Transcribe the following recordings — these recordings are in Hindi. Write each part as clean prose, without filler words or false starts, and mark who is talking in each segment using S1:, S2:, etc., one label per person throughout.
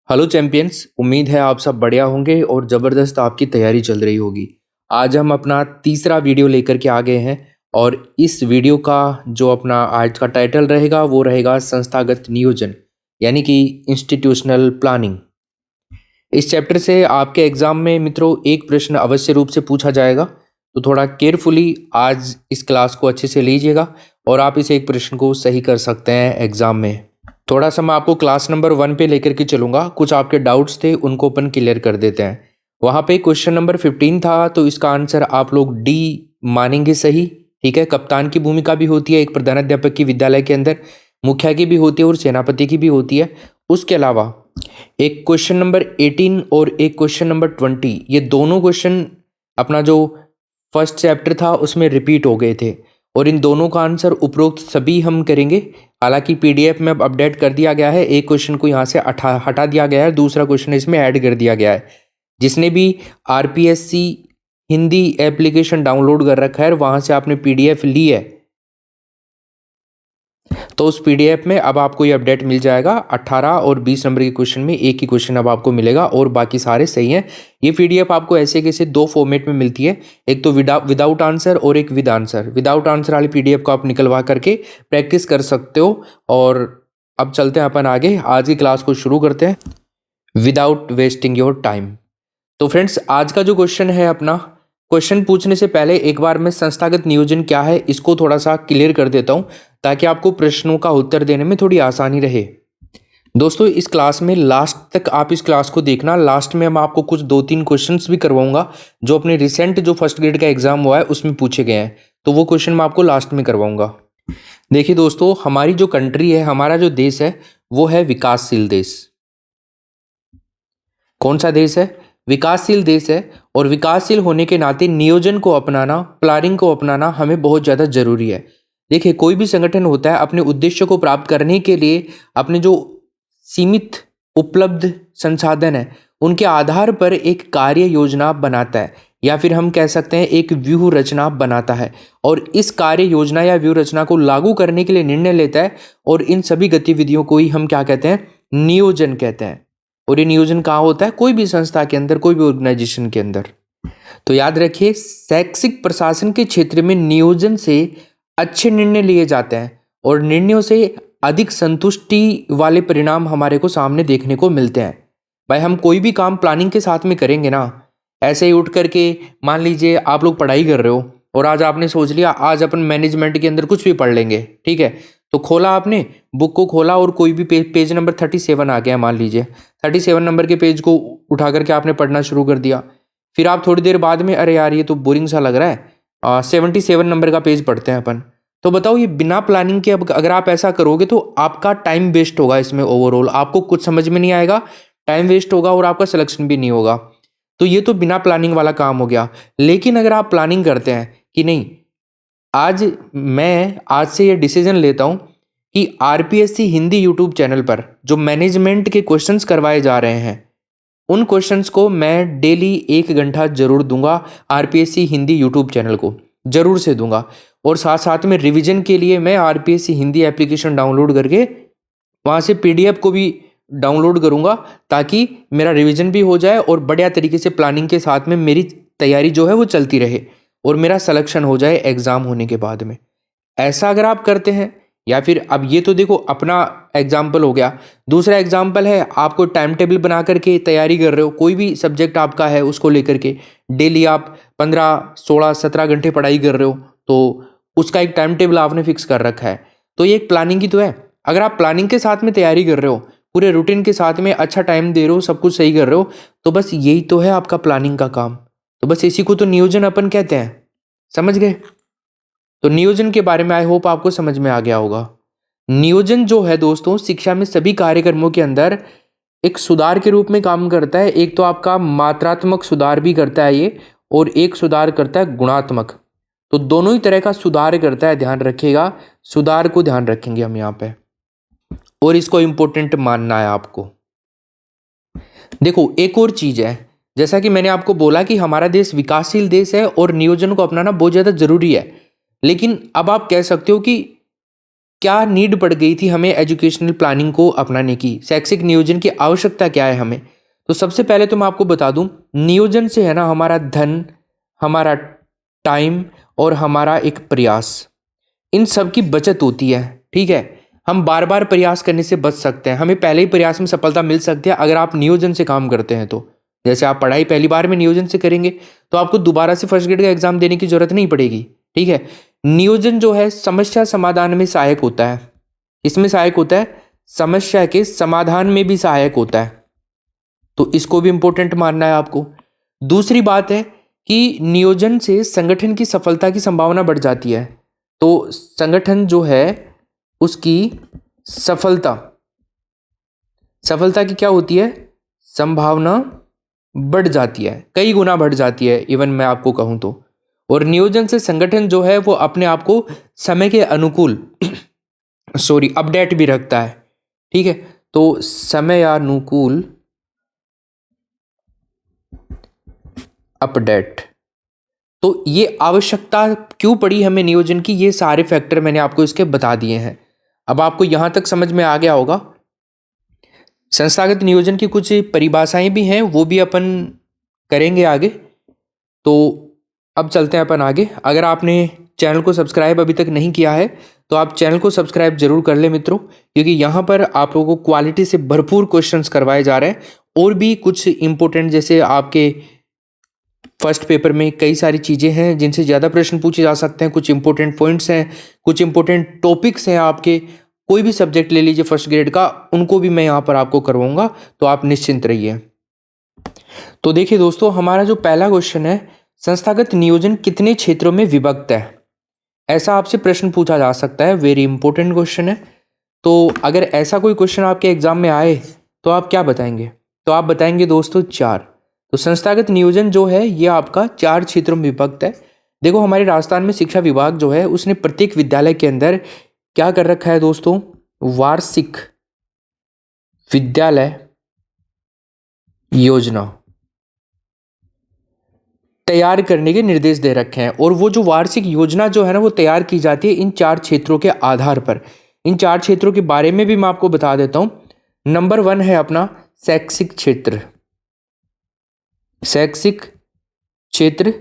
S1: Hello champions. उम्मीद है आप सब बढ़िया होंगे और ज़बरदस्त आपकी तैयारी चल रही होगी। आज हम अपना तीसरा वीडियो लेकर के आ गए हैं और इस वीडियो का जो अपना आज का टाइटल रहेगा वो रहेगा संस्थागत नियोजन, यानी कि इंस्टीट्यूशनल प्लानिंग। इस चैप्टर से आपके एग्जाम में मित्रों एक प्रश्न अवश्य रूप से पूछा जाएगा, तो थोड़ा केयरफुली आज इस क्लास को अच्छे से लीजिएगा और आप इस एक प्रश्न को सही कर सकते हैं एग्जाम में। थोड़ा सा मैं आपको क्लास नंबर 1 पे लेकर के चलूँगा। कुछ आपके डाउट्स थे उनको अपन क्लियर कर देते हैं। वहाँ पे क्वेश्चन नंबर 15 था, तो इसका आंसर आप लोग डी मानेंगे सही। ठीक है, कप्तान की भूमिका भी होती है एक प्रधानाध्यापक की विद्यालय के अंदर, मुखिया की भी होती है और सेनापति की भी होती है। उसके अलावा एक क्वेश्चन नंबर 18 और एक क्वेश्चन नंबर 20, ये दोनों क्वेश्चन अपना जो फर्स्ट चैप्टर था उसमें रिपीट हो गए थे और इन दोनों का आंसर उपरोक्त सभी हम करेंगे। हालांकि पीडीएफ में अब अपडेट कर दिया गया है, एक क्वेश्चन को यहाँ से हटा दिया गया है, दूसरा क्वेश्चन इसमें ऐड कर दिया गया है। जिसने भी आरपीएससी हिंदी एप्लीकेशन डाउनलोड कर रखा है, वहाँ से आपने पीडीएफ ली है, तो उस पीडीएफ में अब आपको ये अपडेट मिल जाएगा। 18 और 20 नंबर के क्वेश्चन में एक ही क्वेश्चन अब आपको मिलेगा और बाकी सारे सही हैं। ये पीडीएफ आपको ऐसे कैसे दो फॉर्मेट में मिलती है, एक तो विदाउट आंसर और एक विद आंसर। विदाउट आंसर वाली पीडीएफ को आप निकलवा करके प्रैक्टिस कर सकते हो। और अब चलते हैं अपन आगे, आज की क्लास को शुरू करते हैं विदाउट वेस्टिंग योर टाइम। तो फ्रेंड्स, आज का जो क्वेश्चन है अपना, क्वेश्चन पूछने से पहले एक बार मैं संस्थागत नियोजन क्या है इसको थोड़ा सा क्लियर कर देता हूं, ताकि आपको प्रश्नों का उत्तर देने में थोड़ी आसानी रहे। दोस्तों, इस क्लास में लास्ट तक आप इस क्लास को देखना। लास्ट में मैं आपको कुछ 2-3 क्वेश्चंस भी करवाऊंगा जो अपने रिसेंट जो फर्स्ट ग्रेड का एग्जाम हुआ है उसमें पूछे गए हैं, तो वो क्वेश्चन मैं आपको लास्ट में करवाऊंगा। देखिए दोस्तों, हमारी जो कंट्री है, हमारा जो देश है, वो है विकासशील देश। कौन सा देश है? विकासशील देश है। और विकासशील होने के नाते नियोजन को अपनाना, प्लानिंग को अपनाना हमें बहुत ज़्यादा जरूरी है। देखिए, कोई भी संगठन होता है अपने उद्देश्य को प्राप्त करने के लिए अपने जो सीमित उपलब्ध संसाधन है उनके आधार पर एक कार्य योजना बनाता है, या फिर हम कह सकते हैं एक व्यूह रचना बनाता है, और इस कार्य योजना या व्यूह रचना को लागू करने के लिए निर्णय लेता है। और इन सभी गतिविधियों को ही हम क्या कहते हैं? नियोजन कहते हैं। और ये नियोजन कहाँ होता है? कोई भी संस्था के अंदर, कोई भी ऑर्गेनाइजेशन के अंदर। तो याद रखिए, शैक्षिक प्रशासन के क्षेत्र में नियोजन से अच्छे निर्णय लिए जाते हैं और निर्णयों से अधिक संतुष्टि वाले परिणाम हमारे को सामने देखने को मिलते हैं। भाई, हम कोई भी काम प्लानिंग के साथ में करेंगे ना, ऐसे ही उठ करके मान लीजिए आप लोग पढ़ाई कर रहे हो और आज आपने सोच लिया आज अपन मैनेजमेंट के अंदर कुछ भी पढ़ लेंगे, ठीक है? तो खोला आपने, बुक को खोला और कोई भी पेज नंबर 37 आ गया, मान लीजिए 37 नंबर के पेज को उठा करके आपने पढ़ना शुरू कर दिया। फिर आप थोड़ी देर बाद में, अरे यार ये तो बोरिंग सा लग रहा है, 77 नंबर का पेज पढ़ते हैं अपन। तो बताओ, ये बिना प्लानिंग के अब अगर आप ऐसा करोगे तो आपका टाइम वेस्ट होगा इसमें। ओवरऑल आपको कुछ समझ में नहीं आएगा, टाइम वेस्ट होगा और आपका सिलेक्शन भी नहीं होगा। तो ये तो बिना प्लानिंग वाला काम हो गया। लेकिन अगर आप प्लानिंग करते हैं कि नहीं, मैं आज से ये डिसीजन लेता हूं कि आरपीएससी हिंदी यूट्यूब चैनल पर जो मैनेजमेंट के क्वेश्चंस करवाए जा रहे हैं उन क्वेश्चंस को मैं डेली 1 घंटा जरूर दूंगा, आरपीएससी हिंदी यूट्यूब चैनल को जरूर से दूंगा। और साथ साथ में रिवीजन के लिए मैं आरपीएससी हिंदी एप्लीकेशन डाउनलोड करके वहाँ से पीडीएफ को भी डाउनलोड करूँगा, ताकि मेरा रिवीजन भी हो जाए और बढ़िया तरीके से प्लानिंग के साथ में मेरी तैयारी जो है वो चलती रहे और मेरा सिलेक्शन हो जाए एग्ज़ाम होने के बाद में। ऐसा अगर आप करते हैं, या फिर अब ये तो देखो अपना एग्जाम्पल हो गया। दूसरा एग्जाम्पल है, आपको टाइम टेबल बना करके तैयारी कर रहे हो, कोई भी सब्जेक्ट आपका है उसको लेकर के डेली आप 15, 16, 17 घंटे पढ़ाई कर रहे हो, तो उसका एक टाइम टेबल आपने फिक्स कर रखा है। तो ये एक प्लानिंग की तो है। अगर आप प्लानिंग के साथ में तैयारी कर रहे हो, पूरे रूटीन के साथ में अच्छा टाइम दे रहे हो, सब कुछ सही कर रहे हो, तो बस यही तो है आपका प्लानिंग का काम। तो बस इसी को तो नियोजन अपन कहते हैं। समझ गए? तो नियोजन के बारे में आई होप आपको समझ में आ गया होगा। नियोजन जो है दोस्तों, शिक्षा में सभी कार्यक्रमों के अंदर एक सुधार के रूप में काम करता है। एक तो आपका मात्रात्मक सुधार भी करता है ये, और एक सुधार करता है गुणात्मक। तो दोनों ही तरह का सुधार करता है, ध्यान रखिएगा। सुधार को ध्यान रखेंगे हम यहाँ पे, और इसको इंपॉर्टेंट मानना है आपको। देखो, एक और चीज है, जैसा कि मैंने आपको बोला कि हमारा देश विकासशील देश है और नियोजन को अपनाना बहुत ज्यादा जरूरी है। लेकिन अब आप कह सकते हो कि क्या नीड पड़ गई थी हमें एजुकेशनल प्लानिंग को अपनाने की, शैक्षिक नियोजन की आवश्यकता क्या है हमें। तो सबसे पहले तो मैं आपको बता दूं, नियोजन से है ना हमारा धन, हमारा टाइम और हमारा एक प्रयास, इन सब की बचत होती है। ठीक है, हम बार बार प्रयास करने से बच सकते हैं, हमें पहले ही प्रयास में सफलता मिल सकती है अगर आप नियोजन से काम करते हैं तो। जैसे आप पढ़ाई पहली बार में नियोजन से करेंगे तो आपको दोबारा से फर्स्ट ग्रेड का एग्जाम देने की जरूरत नहीं पड़ेगी। ठीक है, नियोजन जो है समस्या समाधान में सहायक होता है। इसमें सहायक होता है, समस्या के समाधान में भी सहायक होता है, तो इसको भी इंपॉर्टेंट मानना है आपको। दूसरी बात है कि नियोजन से संगठन की सफलता की संभावना बढ़ जाती है। तो संगठन जो है उसकी सफलता की क्या होती है, संभावना बढ़ जाती है, कई गुना बढ़ जाती है इवन मैं आपको कहूं तो। और नियोजन से संगठन जो है वो अपने आप को समय के अनुकूल अपडेट भी रखता है। ठीक है, तो समय अनुकूल अपडेट, तो ये आवश्यकता क्यों पड़ी हमें नियोजन की, ये सारे फैक्टर मैंने आपको इसके बता दिए हैं। अब आपको यहां तक समझ में आ गया होगा। संस्थागत नियोजन की कुछ परिभाषाएं भी हैं, वो भी अपन करेंगे आगे। तो अब चलते हैं अपन आगे। अगर आपने चैनल को सब्सक्राइब अभी तक नहीं किया है तो आप चैनल को सब्सक्राइब जरूर कर ले मित्रों, क्योंकि यहाँ पर आप लोगों को क्वालिटी से भरपूर क्वेश्चंस करवाए जा रहे हैं। और भी कुछ इंपॉर्टेंट, जैसे आपके फर्स्ट पेपर में कई सारी चीज़ें हैं जिनसे ज़्यादा प्रश्न पूछे जा सकते हैं, कुछ इंपॉर्टेंट पॉइंट्स हैं, कुछ इंपॉर्टेंट टॉपिक्स हैं, आपके कोई भी सब्जेक्ट ले लीजिए फर्स्ट ग्रेड का, उनको भी मैं यहाँ पर आपको करवाऊंगा, तो आप निश्चिंत रहिए। तो देखिए दोस्तों, हमारा जो पहला क्वेश्चन है, संस्थागत नियोजन कितने क्षेत्रों में विभक्त है, ऐसा आपसे प्रश्न पूछा जा सकता है। वेरी इंपॉर्टेंट क्वेश्चन है। तो अगर ऐसा कोई क्वेश्चन आपके एग्जाम में आए तो आप क्या बताएंगे, तो आप बताएंगे दोस्तों 4। तो संस्थागत नियोजन जो है ये आपका 4 क्षेत्रों में विभक्त है। देखो, हमारे राजस्थान में शिक्षा विभाग जो है उसने प्रत्येक विद्यालय के अंदर क्या कर रखा है दोस्तों, वार्षिक विद्यालय योजना तैयार करने के निर्देश दे रखे हैं। और वो जो वार्षिक योजना जो है ना वो तैयार की जाती है इन 4 क्षेत्रों के आधार पर। इन 4 क्षेत्रों के बारे में भी मैं आपको बता देता हूं। नंबर 1 है अपना शैक्षिक क्षेत्र, शैक्षिक क्षेत्र।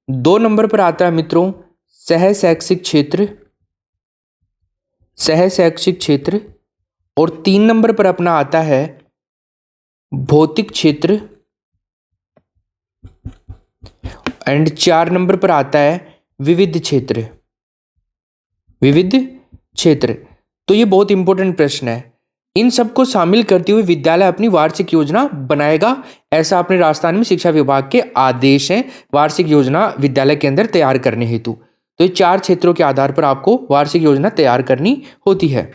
S1: 2 नंबर पर आता है मित्रों सह शैक्षिक क्षेत्र, सह शैक्षिक क्षेत्र। और 3 नंबर पर अपना आता है भौतिक क्षेत्र। एंड 4 नंबर पर आता है विविध क्षेत्र, विविध क्षेत्र। तो ये बहुत इंपॉर्टेंट प्रश्न है। इन सबको शामिल करते हुए विद्यालय अपनी वार्षिक योजना बनाएगा, ऐसा अपने राजस्थान में शिक्षा विभाग के आदेश हैं वार्षिक योजना विद्यालय के अंदर तैयार करने हेतु। तो ये 4 क्षेत्रों के आधार पर आपको वार्षिक योजना तैयार करनी होती है।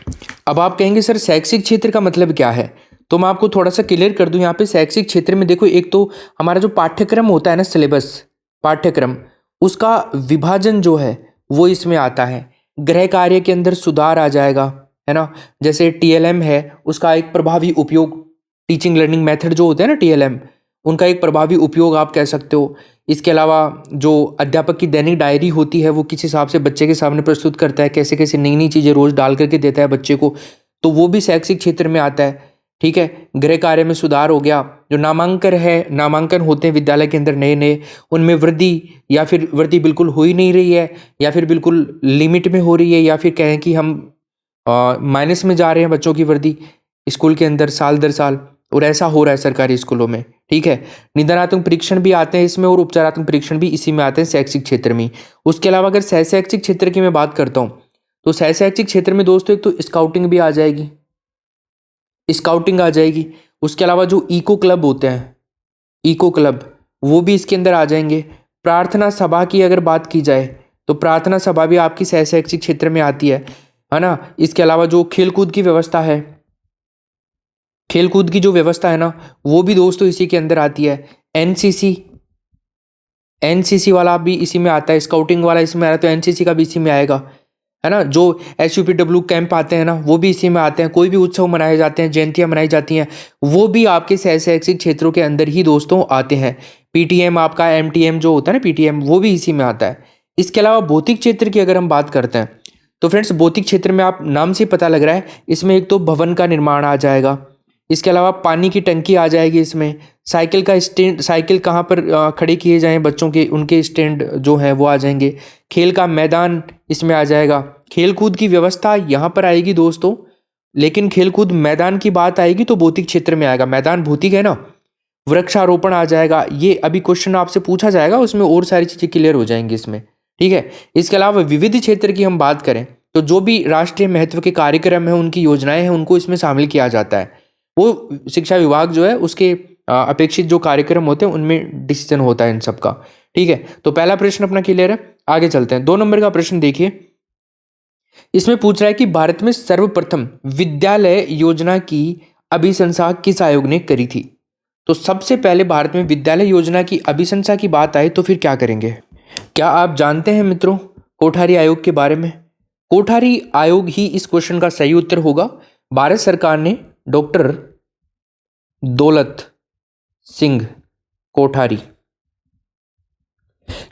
S1: अब आप कहेंगे सर शैक्षिक क्षेत्र का मतलब क्या है, तो मैं आपको थोड़ा सा क्लियर कर दूं। यहाँ पे शैक्षिक क्षेत्र में देखो, एक तो हमारा जो पाठ्यक्रम होता है ना, सिलेबस, पाठ्यक्रम, उसका विभाजन जो है वो इसमें आता है। गृह कार्य के अंदर सुधार आ जाएगा, है ना। जैसे TLM है, उसका एक प्रभावी उपयोग, टीचिंग लर्निंग मेथड जो होते हैं ना TLM, उनका एक प्रभावी उपयोग आप कह सकते हो। इसके अलावा जो अध्यापक की दैनिक डायरी होती है वो किस हिसाब से बच्चे के सामने प्रस्तुत करता है, कैसे कैसे नई नई चीज़ें रोज डाल करके देता है बच्चे को, तो वो भी शैक्षिक क्षेत्र में आता है। ठीक है, गृह कार्य में सुधार हो गया। जो नामांकन है, नामांकन होते हैं विद्यालय के अंदर नए नए, उनमें वृद्धि या फिर वृद्धि बिल्कुल हो ही नहीं रही है, या फिर बिल्कुल लिमिट में हो रही है, या फिर कहें कि हम माइनस में जा रहे हैं बच्चों की वृद्धि स्कूल के अंदर साल दर साल, और ऐसा हो रहा है सरकारी स्कूलों में। ठीक है, निदानात्मक परीक्षण भी आते हैं इसमें और उपचारात्मक परीक्षण भी इसी में आते हैं शैक्षिक क्षेत्र में। उसके अलावा अगर सह शैक्षिक क्षेत्र की मैं बात करता हूँ तो सह शैक्षिक क्षेत्र में दोस्तों एक तो स्काउटिंग भी आ जाएगी, स्काउटिंग आ जाएगी। उसके अलावा जो इको क्लब होते हैं, इको क्लब, वो भी इसके अंदर आ जाएंगे। प्रार्थना सभा की अगर बात की जाए तो प्रार्थना सभा भी आपकी सह शैक्षिक क्षेत्र में आती है ना। इसके अलावा जो खेलकूद की व्यवस्था है, खेलकूद की जो व्यवस्था है ना, वो भी दोस्तों इसी के अंदर आती है। एनसीसी वाला भी इसी में आता है, स्काउटिंग वाला इसमें आ रहा है तो एनसीसी का भी इसी में आएगा, है ना। जो SUPW कैंप आते हैं ना वो भी इसी में आते हैं। कोई भी उत्सव मनाए जाते हैं, जयंतियां मनाई जाती हैं, वो भी आपके सह शैक्षिक क्षेत्रों के अंदर ही दोस्तों आते हैं। PTM आपका MTM जो होता है ना, PTM, वो भी इसी में आता है। इसके अलावा भौतिक क्षेत्र की अगर हम बात करते हैं तो फ्रेंड्स भौतिक क्षेत्र में आप नाम से पता लग रहा है, इसमें एक तो भवन का निर्माण आ जाएगा, इसके अलावा पानी की टंकी आ जाएगी, इसमें साइकिल का स्टैंड, साइकिल कहाँ पर खड़े किए जाएं बच्चों के, उनके स्टैंड जो है वो आ जाएंगे, खेल का मैदान इसमें आ जाएगा, खेल कूद की व्यवस्था यहाँ पर आएगी दोस्तों, लेकिन खेल कूद मैदान की बात आएगी तो भौतिक क्षेत्र में आएगा, मैदान भौतिक है ना। वृक्षारोपण आ जाएगा, ये अभी क्वेश्चन आपसे पूछा जाएगा, उसमें और सारी चीज़ें क्लियर हो जाएंगी इसमें, ठीक है। इसके अलावा विविध क्षेत्र की हम बात करें तो जो भी राष्ट्रीय महत्व के कार्यक्रम है, उनकी योजनाएं हैं, उनको इसमें शामिल किया जाता है। वो शिक्षा विभाग जो है उसके अपेक्षित जो कार्यक्रम होते हैं उनमें डिसीजन होता है इन सब का, ठीक है। तो पहला प्रश्न अपना क्लियर है, आगे चलते हैं। 2 नंबर का प्रश्न देखिए, इसमें पूछ रहा है कि भारत में सर्वप्रथम विद्यालय योजना की अभिशंसा किस आयोग ने करी थी। तो सबसे पहले भारत में विद्यालय योजना की अभिशंसा की बात आए तो फिर क्या करेंगे। क्या आप जानते हैं मित्रों कोठारी आयोग के बारे में। कोठारी आयोग ही इस क्वेश्चन का सही उत्तर होगा। भारत सरकार ने डॉक्टर दौलत सिंह कोठारी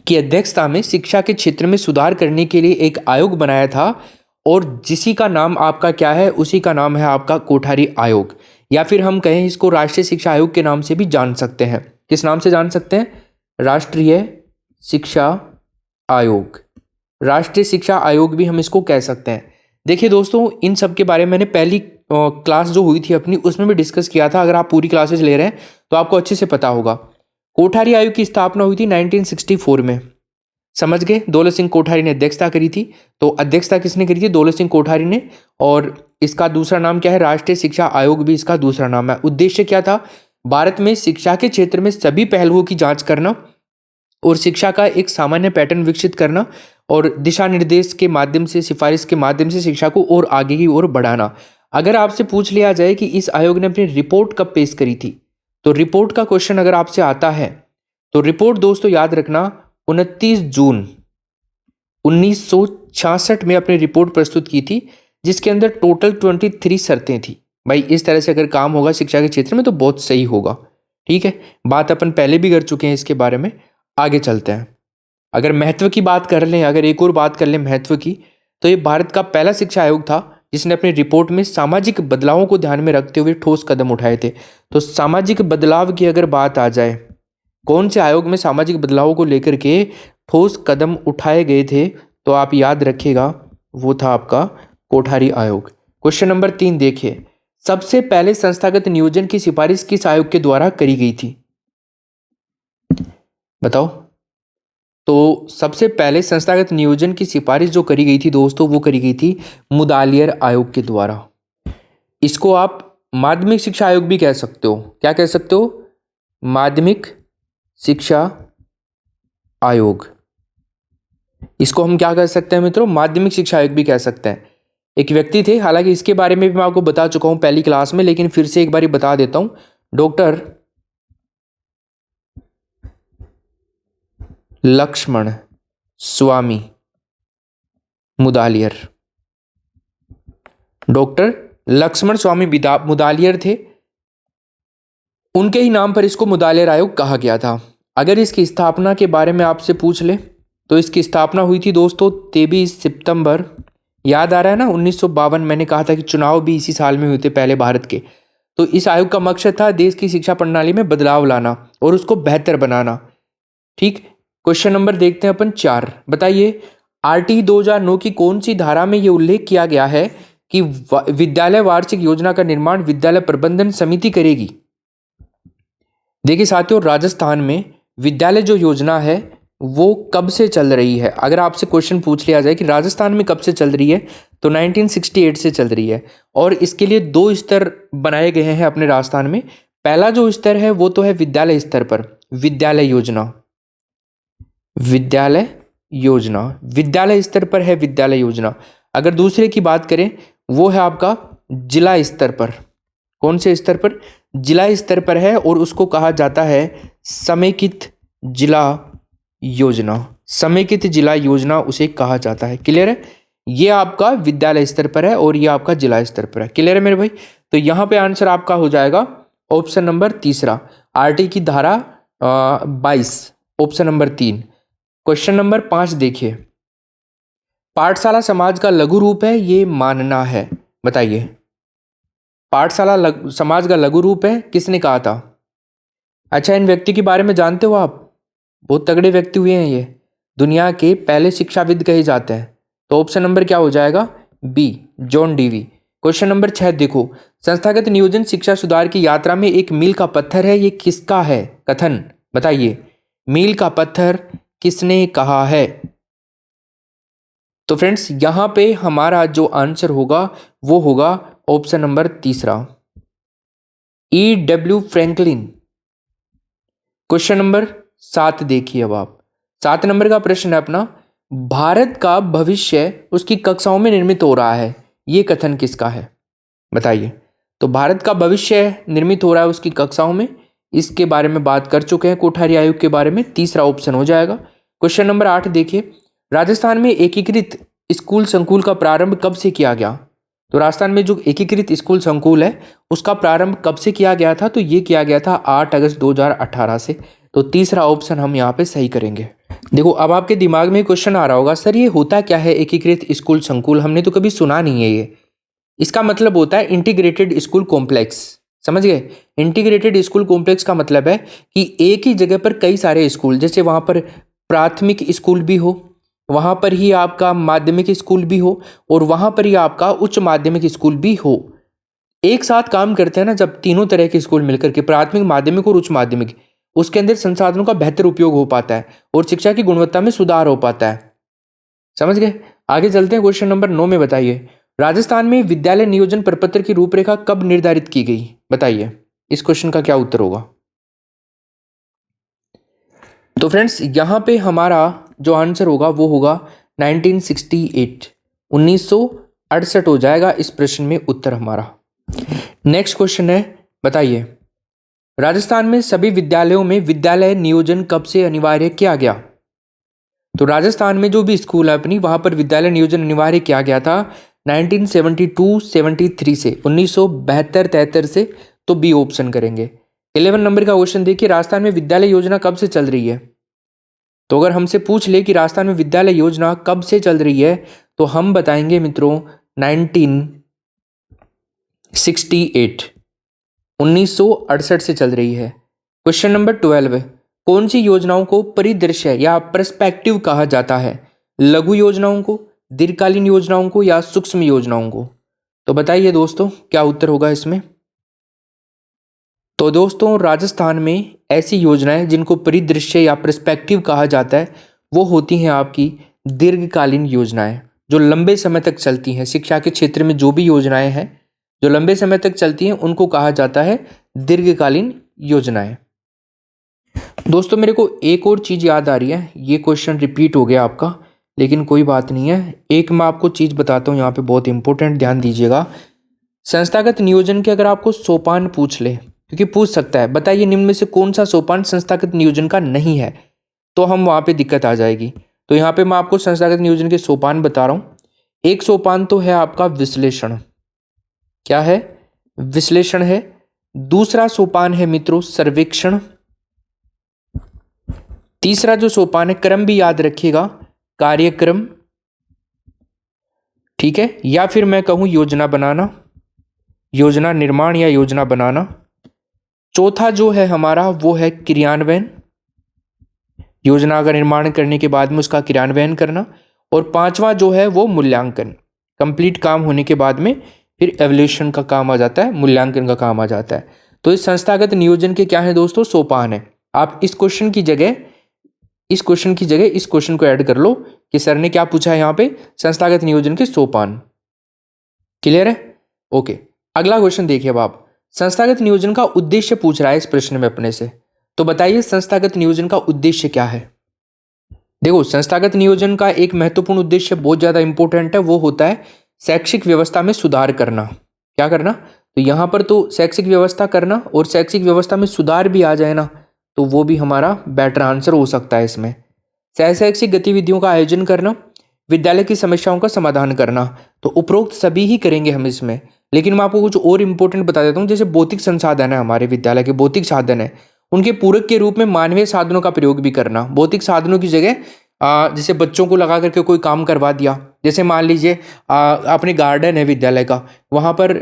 S1: की अध्यक्षता में शिक्षा के क्षेत्र में सुधार करने के लिए एक आयोग बनाया था, और जिसी का नाम आपका क्या है, उसी का नाम है आपका कोठारी आयोग, या फिर हम कहें इसको राष्ट्रीय शिक्षा आयोग के नाम से भी जान सकते हैं। किस नाम से जान सकते हैं, राष्ट्रीय शिक्षा आयोग, राष्ट्रीय शिक्षा आयोग भी हम इसको कह सकते हैं। देखिए दोस्तों, इन सब के बारे में मैंने पहली क्लास जो हुई थी अपनी उसमें भी डिस्कस किया था। अगर आप पूरी क्लासेज ले रहे हैं तो आपको अच्छे से पता होगा। कोठारी आयोग की स्थापना हुई थी 1964 में, समझ गए। दौलत सिंह कोठारी ने अध्यक्षता करी थी। तो अध्यक्षता किसने करी थी, दौलत सिंह कोठारी ने। और इसका दूसरा नाम क्या है, राष्ट्रीय शिक्षा आयोग भी इसका दूसरा नाम है। उद्देश्य क्या था, भारत में शिक्षा के क्षेत्र में सभी पहलुओं की जांच करना और शिक्षा का एक सामान्य पैटर्न विकसित करना, और दिशा निर्देश के माध्यम से, सिफारिश के माध्यम से शिक्षा को और आगे की ओर बढ़ाना। अगर आपसे पूछ लिया जाए कि इस आयोग ने अपनी रिपोर्ट कब पेश करी थी, तो रिपोर्ट का क्वेश्चन अगर आपसे आता है तो रिपोर्ट दोस्तों याद रखना 29 जून 1966 में अपनी रिपोर्ट प्रस्तुत की थी, जिसके अंदर टोटल 23 शर्तें थी। भाई इस तरह से अगर काम होगा शिक्षा के क्षेत्र में तो बहुत सही होगा, ठीक है। बात अपन पहले भी कर चुके हैं इसके बारे में, आगे चलते हैं। अगर महत्व की बात कर लें, अगर एक और बात कर लें महत्व की, तो ये भारत का पहला शिक्षा आयोग था जिसने अपनी रिपोर्ट में सामाजिक बदलावों को ध्यान में रखते हुए ठोस कदम उठाए थे। तो सामाजिक बदलाव की अगर बात आ जाए, कौन से आयोग में सामाजिक बदलावों को लेकर के ठोस कदम उठाए गए थे, तो आप याद रखिएगा वो था आपका कोठारी आयोग। क्वेश्चन नंबर 3 देखिए, सबसे पहले संस्थागत नियोजन की सिफारिश किस आयोग के द्वारा करी गई थी, बताओ। तो सबसे पहले संस्थागत नियोजन की सिफारिश जो करी गई थी दोस्तों, वो करी गई थी मुदालियर आयोग के द्वारा। इसको आप माध्यमिक शिक्षा आयोग भी कह सकते हो। क्या कह सकते हो, माध्यमिक शिक्षा आयोग। इसको हम क्या कह सकते हैं मित्रों, माध्यमिक शिक्षा आयोग भी कह सकते हैं। एक व्यक्ति थे, हालांकि इसके बारे में भी मैं आपको बता चुका हूं पहली क्लास में, लेकिन फिर से एक बार बता देता हूं। डॉक्टर लक्ष्मण स्वामी मुदालियर, डॉक्टर लक्ष्मण स्वामी मुदालियर थे, उनके ही नाम पर इसको मुदालियर आयोग कहा गया था। अगर इसकी स्थापना के बारे में आपसे पूछ ले तो इसकी स्थापना हुई थी दोस्तों 23 सितंबर, याद आ रहा है ना 1952। मैंने कहा था कि चुनाव भी इसी साल में हुए थे पहले भारत के। तो इस आयोग का मकसद था देश की शिक्षा प्रणाली में बदलाव लाना और उसको बेहतर बनाना, ठीक। क्वेश्चन नंबर देखते हैं अपन 4, बताइए आरटी 2009 की कौन सी धारा में यह उल्लेख किया गया है कि विद्यालय वार्षिक योजना का निर्माण विद्यालय प्रबंधन समिति करेगी। देखिए साथियों, राजस्थान में विद्यालय जो योजना है वो कब से चल रही है। अगर आपसे क्वेश्चन पूछ लिया जाए कि राजस्थान में कब से चल रही है, तो 1968 से चल रही है। और इसके लिए 2 स्तर बनाए गए हैं अपने राजस्थान में। पहला जो स्तर है वो तो है विद्यालय स्तर पर, विद्यालय योजना, विद्यालय योजना, विद्यालय स्तर पर है विद्यालय योजना। अगर दूसरे की बात करें वो है आपका जिला स्तर पर। कौन से स्तर पर, जिला स्तर पर है, और उसको कहा जाता है समेकित जिला योजना। समेकित जिला योजना उसे कहा जाता है। क्लियर है, ये आपका विद्यालय स्तर पर है और ये आपका जिला स्तर पर है। क्लियर है मेरे भाई। तो यहां पे आंसर आपका हो जाएगा ऑप्शन नंबर 3, आरटी की धारा 22, ऑप्शन नंबर 3। क्वेश्चन नंबर 5 देखिए, पाठशाला समाज का लघु रूप है, ये मानना है। बताइए, पाठशाला समाज का लघु रूप है, किसने कहा था? अच्छा, इन व्यक्ति के बारे में जानते हो आप? बहुत तगड़े व्यक्ति हुए हैं ये, दुनिया के पहले शिक्षाविद कहे जाते हैं। तो ऑप्शन नंबर क्या हो जाएगा? B, John Dewey. Question number 6 देखो, संस्थागत नियोजन शिक्षा सुधार की यात्रा में एक मील का पत्थर है, ये किसका है कथन? बताइए, मील का पत्थर किसने कहा है? तो फ्रेंड्स, यहां पे हमारा जो आंसर होगा वो होगा ऑप्शन नंबर तीसरा, E.W. फ्रैंकलिन। क्वेश्चन नंबर 7 देखिए, अब आप 7 नंबर का प्रश्न है अपना, भारत का भविष्य उसकी कक्षाओं में निर्मित हो रहा है, ये कथन किसका है? बताइए। तो भारत का भविष्य निर्मित हो रहा है उसकी कक्षाओं में, इसके बारे में बात कर चुके हैं कोठारी आयोग के बारे में, तीसरा ऑप्शन हो जाएगा। क्वेश्चन नंबर 8 देखिए, राजस्थान में एकीकृत स्कूल संकुल का प्रारंभ कब से किया गया? तो राजस्थान में जो एकीकृत स्कूल संकुल है उसका प्रारंभ कब से किया गया था? तो ये किया गया था 8 अगस्त 2018 से। तो तीसरा ऑप्शन हम यहाँ पे सही करेंगे। देखो, अब आपके दिमाग में क्वेश्चन आ रहा होगा, सर ये होता क्या है एकीकृत स्कूल संकुल? हमने तो कभी सुना नहीं है ये। इसका मतलब होता है इंटीग्रेटेड स्कूल कॉम्प्लेक्स। समझ गए? इंटीग्रेटेड स्कूल कॉम्प्लेक्स का मतलब है कि एक ही जगह पर कई सारे स्कूल, जैसे वहाँ पर प्राथमिक स्कूल भी हो, वहाँ पर ही आपका माध्यमिक स्कूल भी हो, और वहाँ पर ही आपका उच्च माध्यमिक स्कूल भी हो, एक साथ काम करते हैं ना जब तीनों तरह के स्कूल मिलकर के, प्राथमिक, माध्यमिक और उच्च माध्यमिक, उसके अंदर संसाधनों का बेहतर उपयोग हो पाता है और शिक्षा की गुणवत्ता में सुधार हो पाता है। समझ गए? आगे चलते हैं, क्वेश्चन नंबर 9 में बताइए, राजस्थान में विद्यालय नियोजन प्रपत्र की रूपरेखा कब निर्धारित की गई? बताइए, इस क्वेश्चन का क्या उत्तर होगा? तो फ्रेंड्स, यहां पे हमारा जो आंसर होगा वो होगा 1968, 1968 हो जाएगा इस प्रश्न में उत्तर हमारा। नेक्स्ट क्वेश्चन है, बताइए, राजस्थान में सभी विद्यालयों में विद्यालय नियोजन कब से अनिवार्य किया गया? तो राजस्थान में जो भी स्कूल है अपनी, वहां पर विद्यालय नियोजन अनिवार्य किया गया था 1972-73 से, 1972-73 से। तो बी ऑप्शन करेंगे। 11 नंबर का क्वेश्चन देखिए, राजस्थान में विद्यालय योजना कब से चल रही है? तो अगर हमसे पूछ ले कि राजस्थान में विद्यालय योजना कब से चल रही है, तो हम बताएंगे मित्रों 1968, 1968 से चल रही है। क्वेश्चन नंबर 12, कौन सी योजनाओं को परिदृश्य या पर्सपेक्टिव कहा जाता है? लघु योजनाओं को, दीर्घकालीन योजनाओं को, या सूक्ष्म योजनाओं को? तो बताइए दोस्तों, क्या उत्तर होगा इसमें? तो दोस्तों, राजस्थान में ऐसी योजनाएं जिनको परिदृश्य या पर्सपेक्टिव कहा जाता है वो होती हैं आपकी दीर्घकालीन योजनाएं, जो लंबे समय तक चलती हैं। शिक्षा के क्षेत्र में जो भी योजनाएं हैं जो लंबे समय तक चलती हैं उनको कहा जाता है दीर्घकालीन योजनाएं। दोस्तों, मेरे को एक और चीज़ याद आ रही है, ये क्वेश्चन रिपीट हो गया आपका, लेकिन कोई बात नहीं है। एक मैं आपको चीज़ बताता हूँ यहाँ पे, बहुत इंपॉर्टेंट, ध्यान दीजिएगा। संस्थागत नियोजन के अगर आपको सोपान पूछ ले, क्योंकि पूछ सकता है, बताइए निम्न में से कौन सा सोपान संस्थागत नियोजन का नहीं है, तो हम वहाँ पे दिक्कत आ जाएगी। तो यहाँ पे मैं आपको संस्थागत नियोजन के सोपान बता रहा हूँ। एक सोपान तो है आपका विश्लेषण। क्या है? विश्लेषण है। दूसरा सोपान है मित्रों सर्वेक्षण। तीसरा जो सोपान है, क्रम भी याद रखिएगा, कार्यक्रम। ठीक है? या फिर मैं कहूँ योजना बनाना, योजना निर्माण या योजना बनाना। चौथा जो है हमारा वो है क्रियान्वयन, योजना का निर्माण करने के बाद में उसका क्रियान्वयन करना। और पांचवा जो है वो मूल्यांकन, कंप्लीट काम होने के बाद में फिर एवल्यूशन का काम आ जाता है, मूल्यांकन का काम आ जाता है। तो इस संस्थागत नियोजन के क्या है दोस्तों? सोपान है। आप इस क्वेश्चन की जगह इस क्वेश्चन को ऐड कर लो कि सर ने क्या पूछा है यहाँ पे, संस्थागत नियोजन के सोपान। क्लियर है? ओके, अगला क्वेश्चन देखिए। अब आप संस्थागत नियोजन का उद्देश्य पूछ रहा है इस प्रश्न में अपने से, तो बताइए संस्थागत नियोजन का उद्देश्य क्या है? देखो, संस्थागत नियोजन का एक महत्वपूर्ण उद्देश्य बहुत ज्यादा इंपॉर्टेंट है, वो होता है शैक्षिक व्यवस्था में सुधार करना। क्या करना? तो यहां पर तो शैक्षिक व्यवस्था करना, और शैक्षिक व्यवस्था में सुधार भी आ जाए ना, तो वो भी हमारा बेटर आंसर हो सकता है इसमें। शैक्षिक गतिविधियों का आयोजन करना, विद्यालय की समस्याओं का समाधान करना, तो उपरोक्त सभी ही करेंगे हम इसमें। लेकिन मैं आपको कुछ और इंपॉर्टेंट बता देता हूँ, जैसे भौतिक संसाधन है, हमारे विद्यालय के भौतिक साधन है, उनके पूरक के रूप में मानवीय साधनों का प्रयोग भी करना। भौतिक साधनों की जगह जैसे बच्चों को लगा करके कोई काम करवा दिया, जैसे मान लीजिए अपने गार्डन है विद्यालय का, वहाँ पर